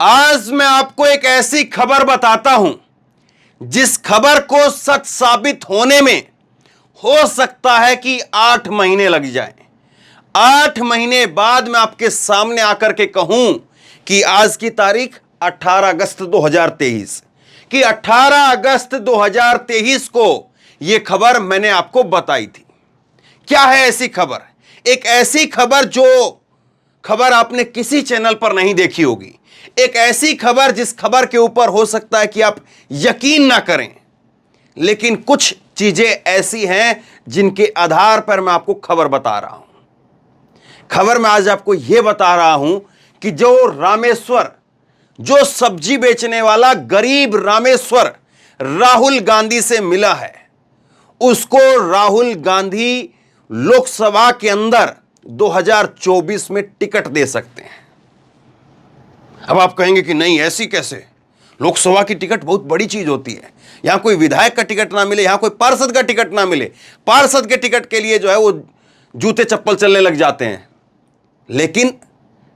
आज मैं आपको एक ऐसी खबर बताता हूं जिस खबर को सच साबित होने में हो सकता है कि 8 महीने लग जाएं। 8 महीने बाद मैं आपके सामने आकर के कहूं कि आज की तारीख 18 अगस्त 2023 कि 18 अगस्त 2023 को यह खबर मैंने आपको बताई थी। क्या है ऐसी खबर? एक ऐसी खबर जो खबर आपने किसी चैनल पर नहीं देखी होगी, एक ऐसी खबर जिस खबर के ऊपर हो सकता है कि आप यकीन ना करें, लेकिन कुछ चीजें ऐसी हैं जिनके आधार पर मैं आपको खबर बता रहा हूं। खबर में आज आपको यह बता रहा हूं कि जो रामेश्वर, जो सब्जी बेचने वाला गरीब रामेश्वर राहुल गांधी से मिला है, उसको राहुल गांधी लोकसभा के अंदर 2024 में टिकट दे सकते हैं। अब आप कहेंगे कि नहीं, ऐसी कैसे? लोकसभा की टिकट बहुत बड़ी चीज होती है। यहां कोई विधायक का टिकट ना मिले, यहां कोई पार्षद का टिकट ना मिले, पार्षद के टिकट के लिए जो है वो जूते चप्पल चलने लग जाते हैं। लेकिन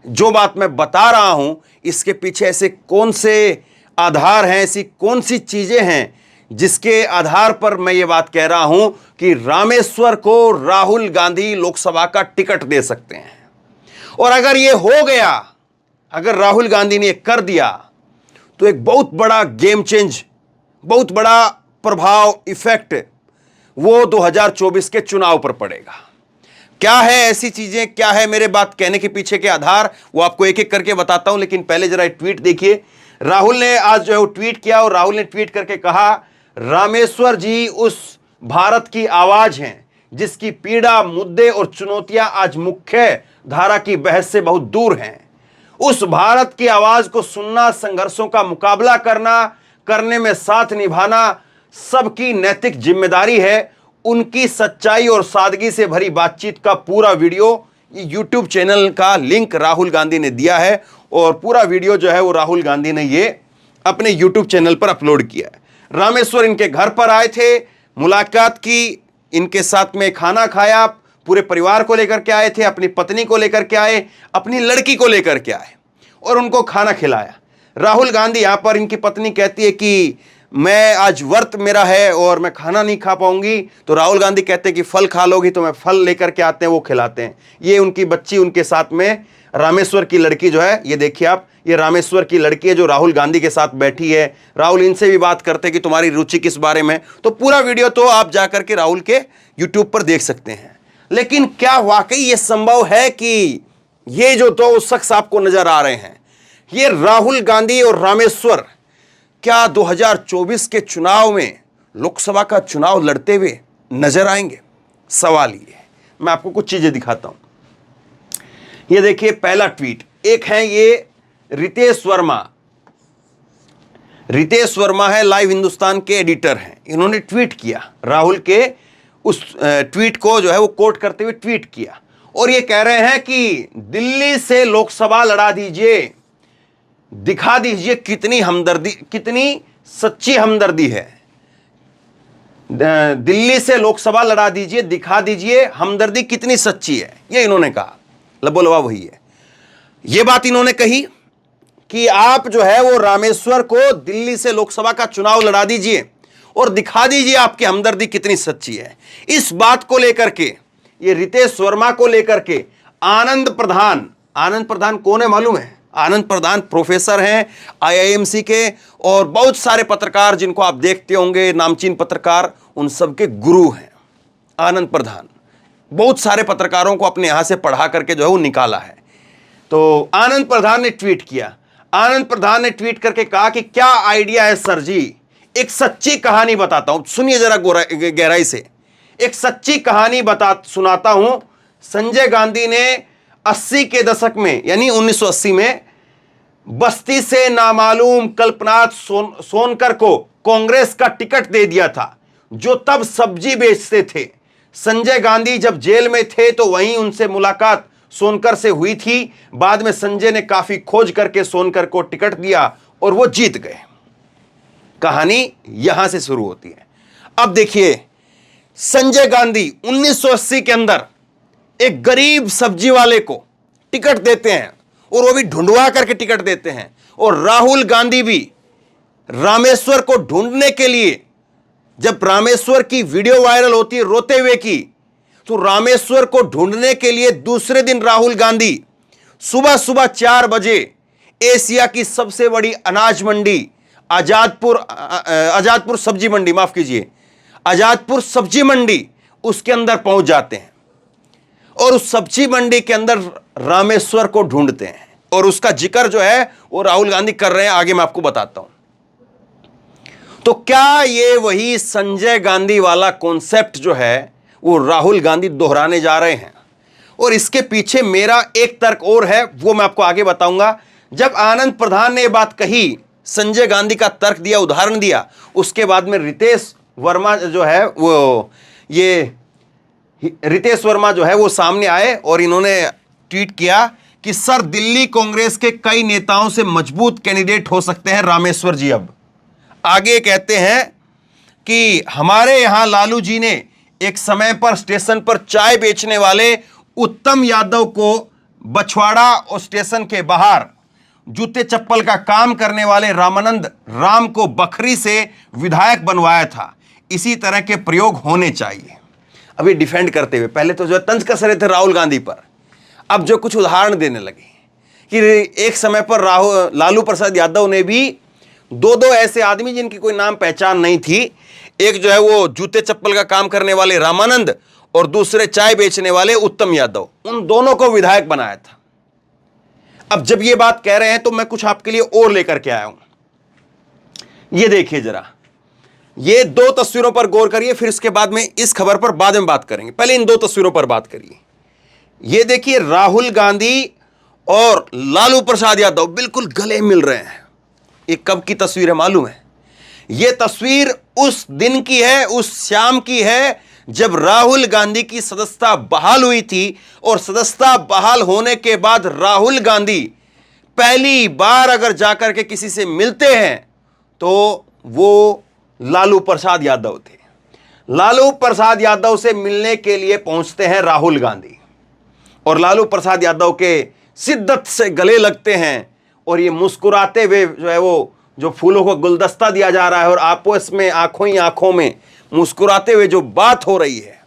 जो बात मैं बता रहा हूं, इसके पीछे ऐसे कौन से आधार हैं, ऐसी कौन सी चीजें हैं जिसके आधार पर मैं ये बात कह रहा हूं कि रामेश्वर को राहुल गांधी लोकसभा का टिकट दे सकते हैं। और अगर ये हो गया, अगर राहुल गांधी ने कर दिया, तो एक बहुत बड़ा गेम चेंज, बहुत बड़ा प्रभाव, इफेक्ट वो 2024 के चुनाव पर पड़ेगा। क्या है ऐसी चीजें, क्या है मेरे बात कहने के पीछे के आधार, वो आपको एक एक करके बताता हूं। लेकिन पहले जरा ट्वीट देखिए। राहुल ने आज जो है वो ट्वीट किया और राहुल ने ट्वीट करके कहा, रामेश्वर जी उस भारत की आवाज हैं जिसकी पीड़ा, मुद्दे और चुनौतियां आज मुख्य धारा की बहस से बहुत दूर हैं। उस भारत की आवाज को सुनना, संघर्षों का मुकाबला करने में साथ निभाना सबकी नैतिक जिम्मेदारी है। उनकी सच्चाई और सादगी से भरी बातचीत का पूरा वीडियो यूट्यूब चैनल का लिंक राहुल गांधी ने दिया है और पूरा वीडियो जो है वो राहुल गांधी ने ये अपने यूट्यूब चैनल पर अपलोड किया है। रामेश्वर इनके घर पर आए थे, मुलाकात की, इनके साथ में खाना खाया, पूरे परिवार को लेकर के आए थे, अपनी पत्नी को लेकर के आए, अपनी लड़की को लेकर के आए और उनको खाना खिलाया। राहुल गांधी यहां पर, इनकी पत्नी कहती है कि मैं आज व्रत मेरा है और मैं खाना नहीं खा पाऊंगी, तो राहुल गांधी कहते हैं कि फल खा लोगी, तो मैं फल लेकर के आते हैं, वो खिलाते हैं। ये उनकी बच्ची उनके साथ में, रामेश्वर की लड़की जो है, ये देखिए आप, ये रामेश्वर की लड़की है जो राहुल गांधी के साथ बैठी है। राहुल इनसे भी बात करते हैं कि तुम्हारी रुचि किस बारे में। तो पूरा वीडियो तो आप जाकर के राहुल के यूट्यूब पर देख सकते हैं। लेकिन क्या वाकई ये संभव है कि ये जो दो शख्स आपको नजर आ रहे हैं, ये राहुल गांधी और रामेश्वर, क्या 2024 के चुनाव में, लोकसभा का चुनाव लड़ते हुए नजर आएंगे? सवाल ये है। मैं आपको कुछ चीजें दिखाता हूं। ये देखिए पहला ट्वीट, एक है ये रितेश वर्मा। रितेश वर्मा है, लाइव हिंदुस्तान के एडिटर हैं। इन्होंने ट्वीट किया, राहुल के उस ट्वीट को जो है वो कोट करते हुए ट्वीट किया और ये कह रहे हैं कि दिल्ली से लोकसभा लड़ा दीजिए, दिखा दीजिए कितनी हमदर्दी, कितनी सच्ची हमदर्दी है। दिल्ली से लोकसभा लड़ा दीजिए, दिखा दीजिए हमदर्दी कितनी सच्ची है। ये इन्होंने कहा, लबोलवा वही है। ये बात इन्होंने कही कि आप जो है वो रामेश्वर को दिल्ली से लोकसभा का चुनाव लड़ा दीजिए और दिखा दीजिए आपकी हमदर्दी कितनी सच्ची है। इस बात को लेकर के, ये रितेश वर्मा को लेकर के आनंद प्रधान, आनंद प्रधान कौन है मालूम है? आनंद प्रधान प्रोफेसर हैं आईआईएमसी के और बहुत सारे पत्रकार जिनको आप देखते होंगे, नामचीन पत्रकार, उन सबके गुरु हैं आनंद प्रधान। बहुत सारे पत्रकारों को अपने यहां से पढ़ा करके जो है वो निकाला है। तो आनंद प्रधान ने ट्वीट किया। आनंद प्रधान ने ट्वीट करके कहा कि क्या आइडिया है सर जी, एक सच्ची कहानी बताता हूं, सुनिए जरा गहराई से। एक सच्ची कहानी सुनाता हूं। संजय गांधी ने 80 के दशक में, यानी 1980 में, बस्ती से नामालूम कल्पनाथ सोनकर को कांग्रेस का टिकट दे दिया था, जो तब सब्जी बेचते थे। संजय गांधी जब जेल में थे तो वहीं उनसे मुलाकात सोनकर से हुई थी। बाद में संजय ने काफी खोज करके सोनकर को टिकट दिया और वो जीत गए। कहानी यहां से शुरू होती है। अब देखिए, संजय गांधी 1980 के अंदर एक गरीब सब्जी वाले को टिकट देते हैं और वो भी ढूंढवा करके टिकट देते हैं। और राहुल गांधी भी रामेश्वर को ढूंढने के लिए, जब रामेश्वर की वीडियो वायरल होती है रोते हुए की, तो रामेश्वर को ढूंढने के लिए दूसरे दिन राहुल गांधी सुबह सुबह 4 बजे एशिया की सबसे बड़ी अनाज मंडी आजादपुर सब्जी मंडी, माफ कीजिए, आजादपुर सब्जी मंडी, उसके अंदर पहुंच जाते हैं और उस सब्जी मंडी के अंदर रामेश्वर को ढूंढते हैं। और उसका जिक्र जो है वो राहुल गांधी कर रहे हैं, आगे मैं आपको बताता हूं। तो क्या ये वही संजय गांधी वाला कॉन्सेप्ट जो है वो राहुल गांधी दोहराने जा रहे हैं? और इसके पीछे मेरा एक तर्क और है, वो मैं आपको आगे बताऊंगा। जब आनंद प्रधान ने यह बात कही, संजय गांधी का तर्क दिया, उदाहरण दिया, उसके बाद में रितेश वर्मा जो है वो सामने आए और इन्होंने ट्वीट किया कि सर, दिल्ली कांग्रेस के कई नेताओं से मजबूत कैंडिडेट हो सकते हैं रामेश्वर जी। अब आगे कहते हैं कि हमारे यहां लालू जी ने एक समय पर स्टेशन पर चाय बेचने वाले उत्तम यादव को बछवाड़ा और स्टेशन के बाहर जूते चप्पल का काम करने वाले रामानंद राम को बखरी से विधायक बनवाया था। इसी तरह के प्रयोग होने चाहिए। अभी डिफेंड करते हुए, पहले तो जो तंज कस रहे थे राहुल गांधी पर, अब जो कुछ उदाहरण देने लगे कि एक समय पर लालू प्रसाद यादव ने भी दो ऐसे आदमी जिनकी कोई नाम पहचान नहीं थी, एक जो है वो जूते चप्पल का काम करने वाले रामानंद और दूसरे चाय बेचने वाले उत्तम यादव, उन दोनों को विधायक बनाया था। अब जब ये बात कह रहे हैं तो मैं कुछ आपके लिए और लेकर के आया हूं। ये देखिए जरा, ये 2 तस्वीरों पर गौर करिए, फिर इसके बाद में इस खबर पर बाद में बात करेंगे। पहले इन 2 तस्वीरों पर बात करिए। ये देखिए, राहुल गांधी और लालू प्रसाद यादव बिल्कुल गले मिल रहे हैं। ये कब की तस्वीर है मालूम है? ये तस्वीर उस दिन की है, उस शाम की है जब राहुल गांधी की सदस्यता बहाल हुई थी। और सदस्यता बहाल होने के बाद राहुल गांधी पहली बार अगर जाकर के किसी से मिलते हैं तो वो लालू प्रसाद यादव थे। लालू प्रसाद यादव से मिलने के लिए पहुंचते हैं राहुल गांधी और लालू प्रसाद यादव के शिद्दत से गले लगते हैं। और ये मुस्कुराते हुए जो है वो जो फूलों को गुलदस्ता दिया जा रहा है और आपस में आंखों ही आंखों में मुस्कुराते हुए जो बात हो रही है,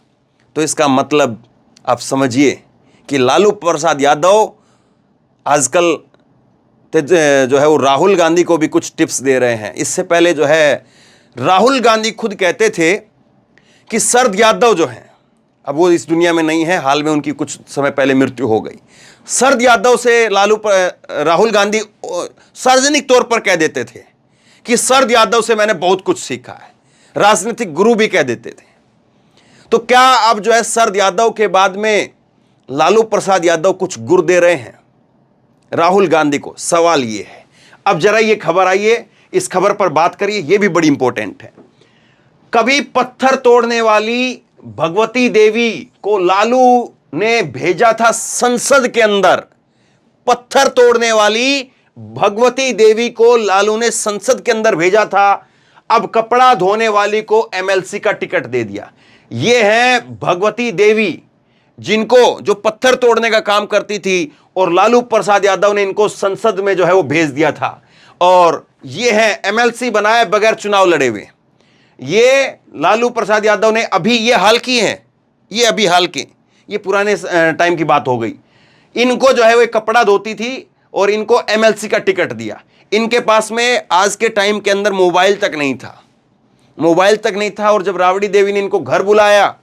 तो इसका मतलब आप समझिए कि लालू प्रसाद यादव आजकल जो है वो राहुल गांधी को भी कुछ टिप्स दे रहे हैं। इससे पहले जो है राहुल गांधी खुद कहते थे कि शरद यादव जो हैं, अब वो इस दुनिया में नहीं है, हाल में उनकी कुछ समय पहले मृत्यु हो गई। शरद यादव से राहुल गांधी सार्वजनिक तौर पर कह देते थे कि शरद यादव से मैंने बहुत कुछ सीखा है, राजनीतिक गुरु भी कह देते थे। तो क्या अब जो है शरद यादव के बाद में लालू प्रसाद यादव कुछ गुर दे रहे हैं राहुल गांधी को? सवाल ये है। अब जरा ये खबर आइए, इस खबर पर बात करिए, ये भी बड़ी इंपॉर्टेंट है। कभी पत्थर तोड़ने वाली भगवती देवी को लालू ने भेजा था संसद के अंदर। पत्थर तोड़ने वाली भगवती देवी को लालू ने संसद के अंदर भेजा था। अब कपड़ा धोने वाली को एमएलसी का टिकट दे दिया। ये है भगवती देवी, जिनको जो पत्थर तोड़ने का काम करती थी और लालू प्रसाद यादव ने इनको संसद में जो है वो भेज दिया था। और ये है एमएलसी बनाए बगैर चुनाव लड़े हुए। ये लालू प्रसाद यादव ने अभी ये हाल की हैं, ये अभी हाल के, ये पुराने टाइम की बात हो गई। इनको जो है वो कपड़ा धोती थी और इनको एमएलसी का टिकट दिया। इनके पास में आज के टाइम के अंदर मोबाइल तक नहीं था। और जब राबड़ी देवी ने इनको घर बुलाया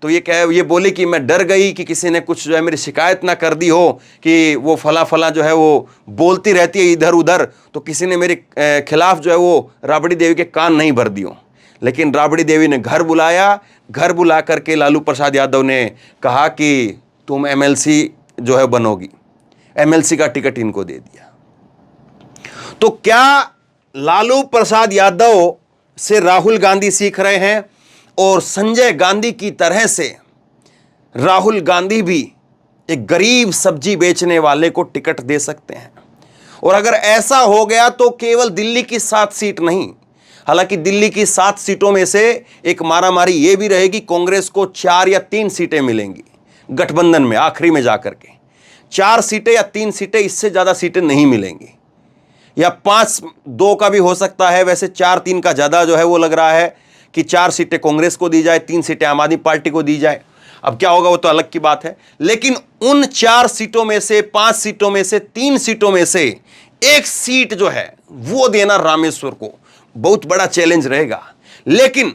तो ये बोली कि मैं डर गई कि किसी ने कुछ जो है मेरी शिकायत ना कर दी हो कि वो फला जो है वो बोलती रहती है इधर उधर, तो किसी ने मेरे खिलाफ जो है वो राबड़ी देवी के कान नहीं भर दियो। लेकिन राबड़ी देवी ने घर बुलाया, घर बुला करके लालू प्रसाद यादव ने कहा कि तुम एमएलसी जो है बनोगी। एमएलसी का टिकट इनको दे दिया। तो क्या लालू प्रसाद यादव से राहुल गांधी सीख रहे हैं और संजय गांधी की तरह से राहुल गांधी भी एक गरीब सब्जी बेचने वाले को टिकट दे सकते हैं? और अगर ऐसा हो गया तो केवल दिल्ली की 7 सीट नहीं, हालांकि दिल्ली की 7 सीटों में से एक मारामारी ये भी रहेगी, कांग्रेस को 4 या 3 सीटें मिलेंगी गठबंधन में आखिरी में जाकर के। 4 सीटें या 3 सीटें, इससे ज्यादा सीटें नहीं मिलेंगी, या 5-2 का भी हो सकता है। वैसे 4-3 का ज्यादा जो है वो लग रहा है कि 4 सीटें कांग्रेस को दी जाए, 3 सीटें आम आदमी पार्टी को दी जाए। अब क्या होगा वो तो अलग की बात है, लेकिन उन 4 सीटों में से, 5 सीटों में से, 3 सीटों में से 1 सीट जो है वो देना रामेश्वर को बहुत बड़ा चैलेंज रहेगा। लेकिन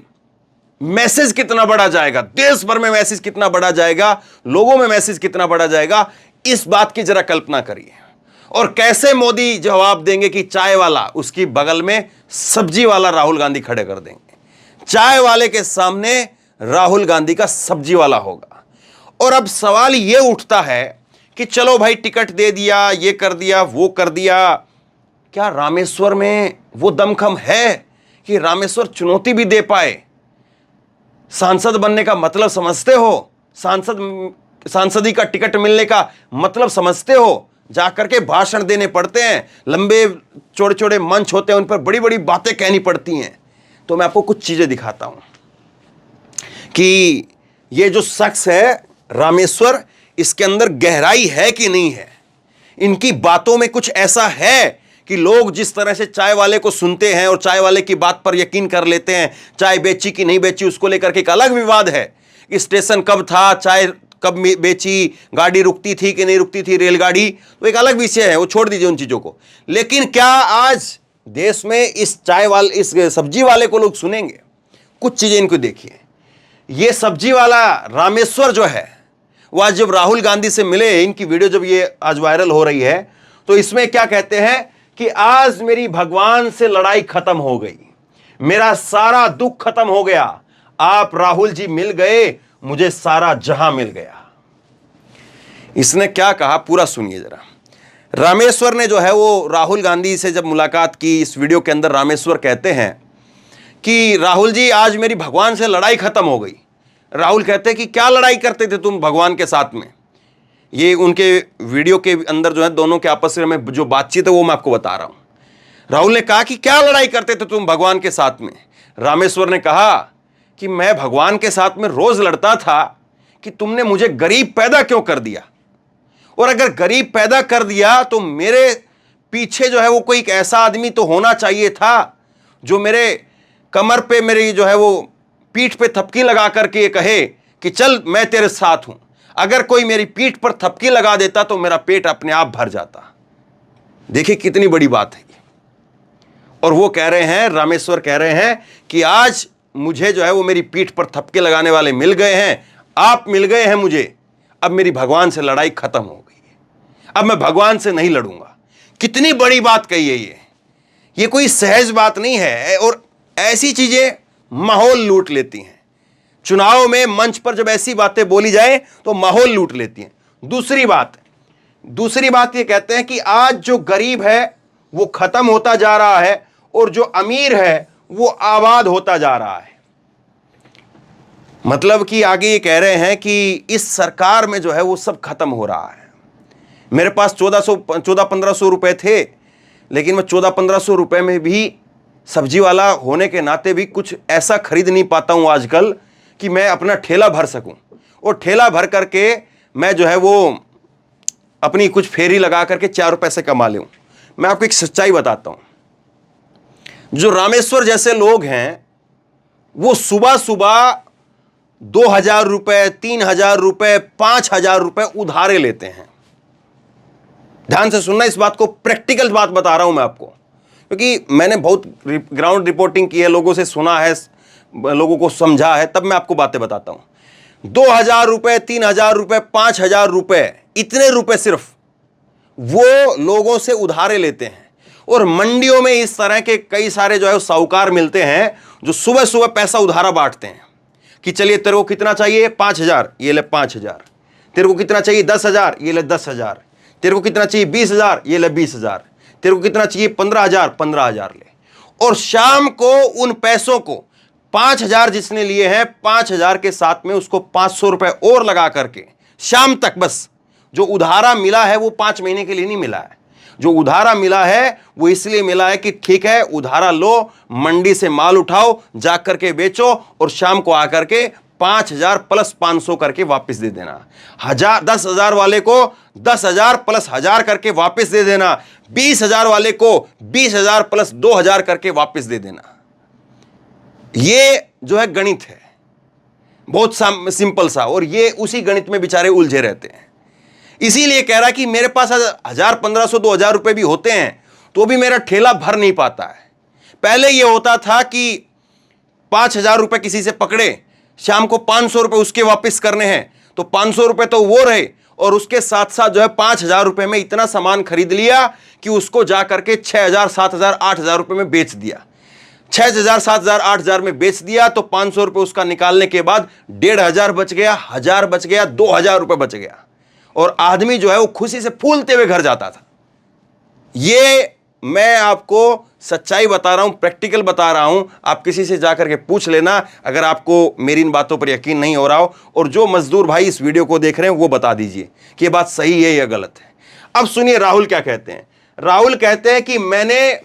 मैसेज कितना बड़ा जाएगा, देश भर में मैसेज कितना बड़ा जाएगा, लोगों में मैसेज कितना बड़ा जाएगा, इस बात की जरा कल्पना करिए। और कैसे मोदी जवाब देंगे कि चाय वाला, उसकी बगल में सब्जी वाला राहुल गांधी खड़े कर देंगे। चाय वाले के सामने राहुल गांधी का सब्जी वाला होगा। और अब सवाल यह उठता है कि चलो भाई टिकट दे दिया, ये कर दिया, वो कर दिया, क्या रामेश्वर में वो दमखम है कि रामेश्वर चुनौती भी दे पाए? सांसद बनने का मतलब समझते हो? सांसदी का टिकट मिलने का मतलब समझते हो? जाकर के भाषण देने पड़ते हैं, लंबे चौड़े चौड़े मंच होते हैं, उन पर बड़ी बड़ी बातें कहनी पड़ती हैं। तो मैं आपको कुछ चीजें दिखाता हूं कि ये जो शख्स है रामेश्वर, इसके अंदर गहराई है कि नहीं है। इनकी बातों में कुछ ऐसा है कि लोग जिस तरह से चाय वाले को सुनते हैं और चाय वाले की बात पर यकीन कर लेते हैं। चाय बेची कि नहीं बेची उसको लेकर के एक अलग विवाद है, स्टेशन कब था, चाय कब बेची, गाड़ी रुकती थी कि नहीं रुकती थी, रेलगाड़ी, तो एक अलग विषय है, वो छोड़ दीजिए उन चीजों को। लेकिन क्या आज देश में इस चाय वाले, इस सब्जी वाले को लोग सुनेंगे? कुछ चीजें इनको देखिए। ये सब्जी वाला रामेश्वर जो है, वह जब राहुल गांधी से मिले, इनकी वीडियो जब ये आज वायरल हो रही है, तो इसमें क्या कहते हैं कि आज मेरी भगवान से लड़ाई खत्म हो गई, मेरा सारा दुख खत्म हो गया, आप राहुल जी मिल गए, मुझे सारा जहां मिल गया। इसने क्या कहा पूरा सुनिए जरा। रामेश्वर ने जो है वो राहुल गांधी से जब मुलाकात की, इस वीडियो के अंदर रामेश्वर कहते हैं कि राहुल जी आज मेरी भगवान से लड़ाई खत्म हो गई। राहुल कहते हैं कि क्या लड़ाई करते थे तुम भगवान के साथ में? ये उनके वीडियो के अंदर जो है दोनों के आपस में जो बातचीत है वो मैं आपको बता रहा हूं। राहुल ने कहा कि क्या लड़ाई करते थे तुम भगवान के साथ में? रामेश्वर ने कहा कि मैं भगवान के साथ में रोज लड़ता था कि तुमने मुझे गरीब पैदा क्यों कर दिया, और अगर गरीब पैदा कर दिया तो मेरे पीछे जो है वो कोई एक ऐसा आदमी तो होना चाहिए था जो मेरे कमर पे, मेरी जो है वो पीठ पे थपकी लगा करके ये कहे कि चल मैं तेरे साथ हूं। अगर कोई मेरी पीठ पर थपकी लगा देता तो मेरा पेट अपने आप भर जाता। देखिए कितनी बड़ी बात है। और वो कह रहे हैं, रामेश्वर कह रहे हैं कि आज मुझे जो है वो मेरी पीठ पर थपके लगाने वाले मिल गए हैं, आप मिल गए हैं मुझे, अब मेरी भगवान से लड़ाई खत्म हो गई है, अब मैं भगवान से नहीं लड़ूंगा। कितनी बड़ी बात कही है ये कोई सहज बात नहीं है। और ऐसी चीजें माहौल लूट लेती हैं। चुनाव में मंच पर जब ऐसी बातें बोली जाए तो माहौल लूट लेती हैं। दूसरी बात ये कहते हैं कि आज जो गरीब है वो खत्म होता जा रहा है और जो अमीर है वो आबाद होता जा रहा है। मतलब कि आगे ये कह रहे हैं कि इस सरकार में जो है वो सब खत्म हो रहा है। मेरे पास 1400-1500 रुपए थे, लेकिन मैं 1400-1500 रुपए में भी सब्जी वाला होने के नाते भी कुछ ऐसा खरीद नहीं पाता हूं आजकल कि मैं अपना ठेला भर सकूं, और ठेला भर करके मैं जो है वो अपनी कुछ फेरी लगा करके 4 पैसे कमा लूं। मैं आपको एक सच्चाई बताता हूं, जो रामेश्वर जैसे लोग हैं वो सुबह सुबह 2000 रुपए, 3000 रुपए, 5000 रुपए उधारे लेते हैं। ध्यान से सुनना इस बात को, प्रैक्टिकल बात बता रहा हूं मैं आपको, क्योंकि मैंने बहुत ग्राउंड रिपोर्टिंग की है, लोगों से सुना है, लोगों को समझा है, तब मैं आपको बातें बताता हूं। 2000 रुपए, 3000 रुपए, 5000 रुपए, इतने रुपए सिर्फ वो लोगों से उधारे लेते हैं। और मंडियों में इस तरह के कई सारे जो है साहूकार मिलते हैं जो सुबह सुबह पैसा उधारा बांटते हैं कि चलिए तेरे को कितना चाहिए, 5000, ये ले 5000, तेरे को कितना चाहिए 10,000, ये ले 10,000, तेरे को कितना चाहिए 20,000, ये ले 20,000, तेरे को कितना चाहिए 15,000, 15,000 ले। और शाम को उन पैसों को 5,000 जिसने लिए हैं, 5,000 के साथ में उसको 500 रुपए और लगा करके शाम तक, बस जो उधारा मिला है वो 5 महीने के लिए नहीं मिला है। जो उधारा मिला है वो इसलिए मिला है कि ठीक है उधारा लो, मंडी से माल उठाओ, जाकर के बेचो और शाम को आकर के 5,000 प्लस 500 करके वापस दे देना। 10,000 वाले को 10,000 प्लस 1,000 करके वापस दे देना। 20,000 वाले को 20,000 प्लस 2,000 करके वापस दे देना। ये जो है गणित है, बहुत सिंपल सा, और ये उसी गणित में बेचारे उलझे रहते हैं। इसीलिए कह रहा कि मेरे पास 1,000, 1,500, 2,000 रुपए भी होते हैं तो भी मेरा ठेला भर नहीं पाता है। पहले यह होता था कि 5,000 रुपए किसी से पकड़े, शाम को 500 रुपए उसके वापस करने हैं, तो 500 रुपए तो वो रहे, और उसके साथ साथ जो है 5,000 रुपए में इतना सामान खरीद लिया कि उसको जाकर के 6,000, 7,000, 8,000 रुपए में बेच दिया। 6,000, 7,000, 8,000 में बेच दिया तो 500 रुपए उसका निकालने के बाद 1,500 बच गया, 1,000 बच गया, 2,000 रुपए बच गया, और आदमी जो है वो खुशी से फूलते हुए घर जाता था। ये मैं आपको सच्चाई बता रहा हूं, प्रैक्टिकल बता रहा हूं। आप किसी से जाकर के पूछ लेना अगर आपको मेरी इन बातों पर यकीन नहीं हो रहा हो। और जो मजदूर भाई इस वीडियो को देख रहे हैं वो बता दीजिए कि ये बात सही है या गलत है। अब सुनिए राहुल क्या कहते हैं। राहुल कहते हैं कि मैंने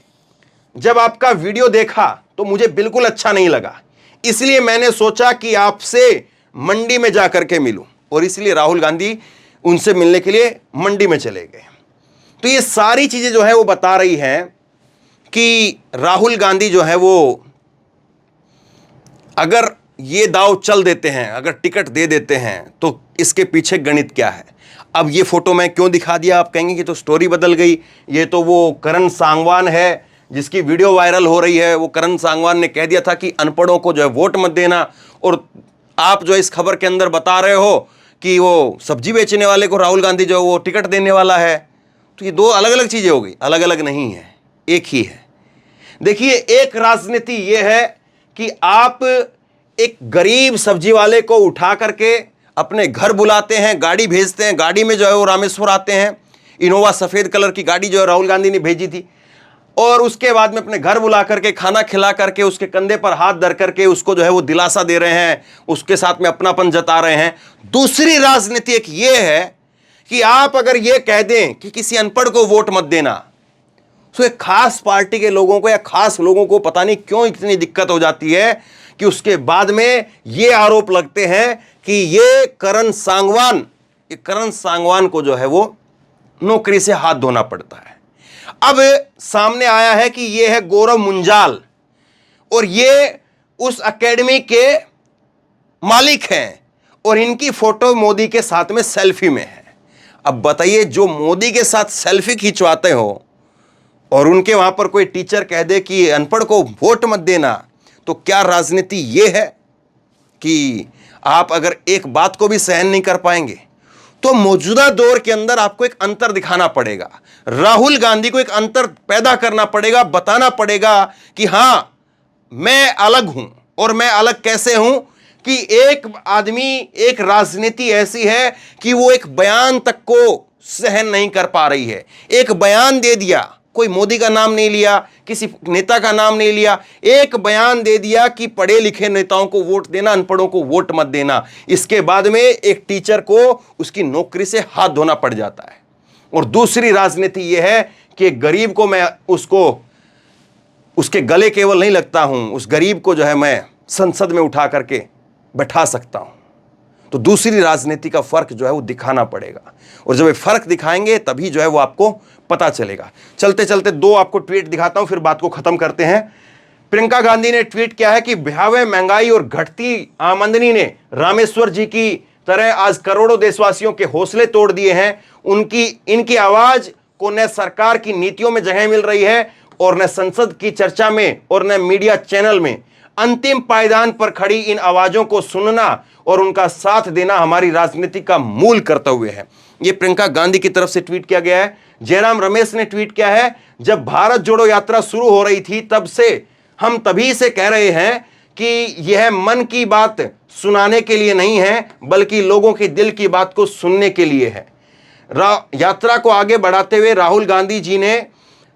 जब आपका वीडियो देखा तो मुझे बिल्कुल अच्छा नहीं लगा, इसलिए मैंने सोचा कि आपसे मंडी में जाकर के मिलूं, और इसलिए राहुल गांधी उनसे मिलने के लिए मंडी में चले गए। तो ये सारी चीजें जो है वो बता रही हैं कि राहुल गांधी जो है वो अगर ये दाव चल देते हैं, अगर टिकट दे देते हैं, तो इसके पीछे गणित क्या है। अब ये फोटो मैं क्यों दिखा दिया, आप कहेंगे कि तो स्टोरी बदल गई। ये तो वो करण सांगवान है जिसकी वीडियो वायरल हो रही है। वो करण सांगवान ने कह दिया था कि अनपढ़ों को जो है वोट मत देना, और आप जो इस खबर के अंदर बता रहे हो कि वो सब्जी बेचने वाले को राहुल गांधी जो है वो टिकट देने वाला है। तो ये दो अलग अलग चीजें हो गई, अलग अलग नहीं है, एक ही है। देखिए, एक राजनीति ये है कि आप एक गरीब सब्जी वाले को उठा करके अपने घर बुलाते हैं, गाड़ी भेजते हैं, गाड़ी में जो है वो रामेश्वर आते हैं। इनोवा सफेद कलर की गाड़ी जो है राहुल गांधी ने भेजी थी, और उसके बाद में अपने घर बुला करके खाना खिला करके उसके कंधे पर हाथ धर करके उसको जो है वो दिलासा दे रहे हैं, उसके साथ में अपनापन जता रहे हैं। दूसरी राजनीति एक ये है कि आप अगर ये कह दें कि किसी अनपढ़ को वोट मत देना, तो एक खास पार्टी के लोगों को या खास लोगों को पता नहीं क्यों इतनी दिक्कत हो जाती है कि उसके बाद में ये आरोप लगते हैं कि ये करण सांगवान को जो है वो नौकरी से हाथ धोना पड़ता है। अब सामने आया है कि ये है गौरव मुंजाल, और ये उस एकेडमी के मालिक हैं, और इनकी फोटो मोदी के साथ में सेल्फी में है। अब बताइए, जो मोदी के साथ सेल्फी खिंचवाते हो और उनके वहां पर कोई टीचर कह दे कि अनपढ़ को वोट मत देना, तो क्या राजनीति ये है कि आप अगर एक बात को भी सहन नहीं कर पाएंगे? तो मौजूदा दौर के अंदर आपको एक अंतर दिखाना पड़ेगा। राहुल गांधी को एक अंतर पैदा करना पड़ेगा, बताना पड़ेगा कि हां, मैं अलग हूं। और मैं अलग कैसे हूं कि एक आदमी, एक राजनीति ऐसी है कि वो एक बयान तक को सहन नहीं कर पा रही है। एक बयान दे दिया, कोई मोदी का नाम नहीं लिया, किसी नेता का नाम नहीं लिया, एक बयान दे दिया कि पढ़े लिखे नेताओं को वोट देना, अनपढ़ों को वोट मत देना। इसके बाद में एक टीचर को उसकी नौकरी से हाथ धोना पड़ जाता है। और दूसरी राजनीति यह है कि एक गरीब को मैं उसके गले केवल नहीं लगता हूं, उस गरीब को जो है मैं संसद में उठा करके बैठा सकता हूं। तो दूसरी राजनीति का फर्क जो है वो दिखाना पड़ेगा, और जब ये फर्क दिखाएंगे तभी जो है वो आपको पता चलेगा। चलते चलते दो आपको ट्वीट दिखाता हूं, फिर बात को खत्म करते हैं। प्रियंका गांधी ने ट्वीट किया है कि भयावह महंगाई और घटती आमदनी ने रामेश्वर जी की तरह आज करोड़ों देशवासियों के हौसले तोड़ दिए हैं। इनकी आवाज को न सरकार की नीतियों में जगह मिल रही है, और न संसद की चर्चा में, और न मीडिया चैनल में। अंतिम पायदान पर खड़ी इन आवाजों को सुनना और उनका साथ देना हमारी राजनीति का मूल कर्तव्य है। यह प्रियंका गांधी की तरफ से ट्वीट किया गया है। जयराम रमेश ने ट्वीट किया है, जब भारत जोड़ो यात्रा शुरू हो रही थी तब से हम तभी से कह रहे हैं कि यह मन की बात सुनाने के लिए नहीं है, बल्कि लोगों के दिल की बात को सुनने के लिए है। यात्रा को आगे बढ़ाते हुए राहुल गांधी जी ने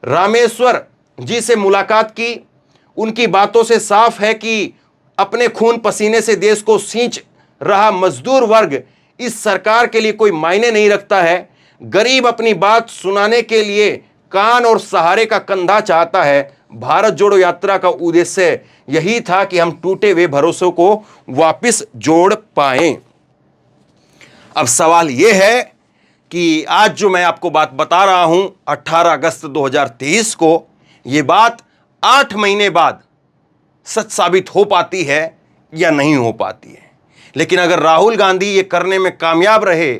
रामेश्वर जी से मुलाकात की। उनकी बातों से साफ है कि अपने खून पसीने से देश को सींच रहा मजदूर वर्ग इस सरकार के लिए कोई मायने नहीं रखता है। गरीब अपनी बात सुनाने के लिए कान और सहारे का कंधा चाहता है। भारत जोड़ो यात्रा का उद्देश्य यही था कि हम टूटे हुए भरोसों को वापस जोड़ पाएं। अब सवाल यह है कि आज जो मैं आपको बात बता रहा हूं 18 अगस्त 2023 को, यह बात 8 महीने बाद सच साबित हो पाती है या नहीं हो पाती है। लेकिन अगर राहुल गांधी ये करने में कामयाब रहे,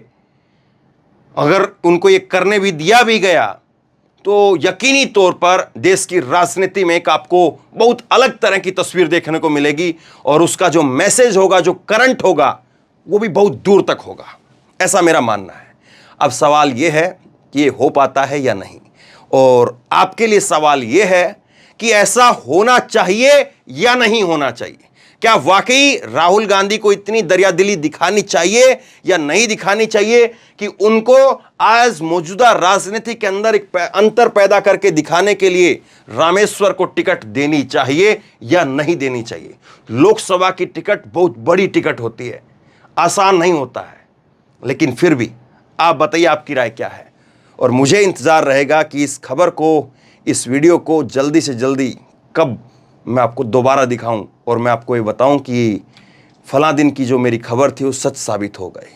अगर उनको ये करने भी दिया भी गया, तो यकीनी तौर पर देश की राजनीति में एक आपको बहुत अलग तरह की तस्वीर देखने को मिलेगी और उसका जो मैसेज होगा, जो करंट होगा, वो भी बहुत दूर तक होगा, ऐसा मेरा मानना है। अब सवाल यह है कि ये हो पाता है या नहीं, और आपके लिए सवाल यह है कि ऐसा होना चाहिए या नहीं होना चाहिए। क्या वाकई राहुल गांधी को इतनी दरियादिली दिखानी चाहिए या नहीं दिखानी चाहिए कि उनको आज मौजूदा राजनीति के अंदर एक अंतर पैदा करके दिखाने के लिए रामेश्वर को टिकट देनी चाहिए या नहीं देनी चाहिए। लोकसभा की टिकट बहुत बड़ी टिकट होती है, आसान नहीं होता है, लेकिन फिर भी आप बताइए आपकी राय क्या है। और मुझे इंतजार रहेगा कि इस खबर को, इस वीडियो को जल्दी से जल्दी कब मैं आपको दोबारा दिखाऊं और मैं आपको ये बताऊं कि फलां दिन की जो मेरी खबर थी वो सच साबित हो गई।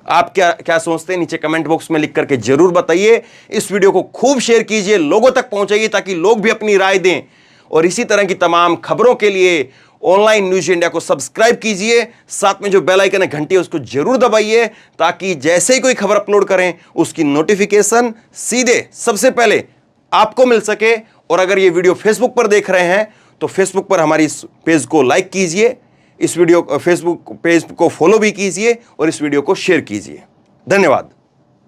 आप क्या क्या सोचते हैं, नीचे कमेंट बॉक्स में लिख करके जरूर बताइए। इस वीडियो को खूब शेयर कीजिए, लोगों तक पहुंचाइए ताकि लोग भी अपनी राय दें। और इसी तरह की तमाम खबरों के लिए ऑनलाइन न्यूज इंडिया को सब्सक्राइब कीजिए, साथ में जो बेल आइकन है घंटी है उसको जरूर दबाइए ताकि जैसे ही कोई खबर अपलोड करें उसकी नोटिफिकेशन सीधे सबसे पहले आपको मिल सके। और अगर ये वीडियो फेसबुक पर देख रहे हैं तो फेसबुक पर हमारी इस पेज को लाइक कीजिए, इस वीडियो फेसबुक पेज को फॉलो भी कीजिए और इस वीडियो को शेयर कीजिए। धन्यवाद।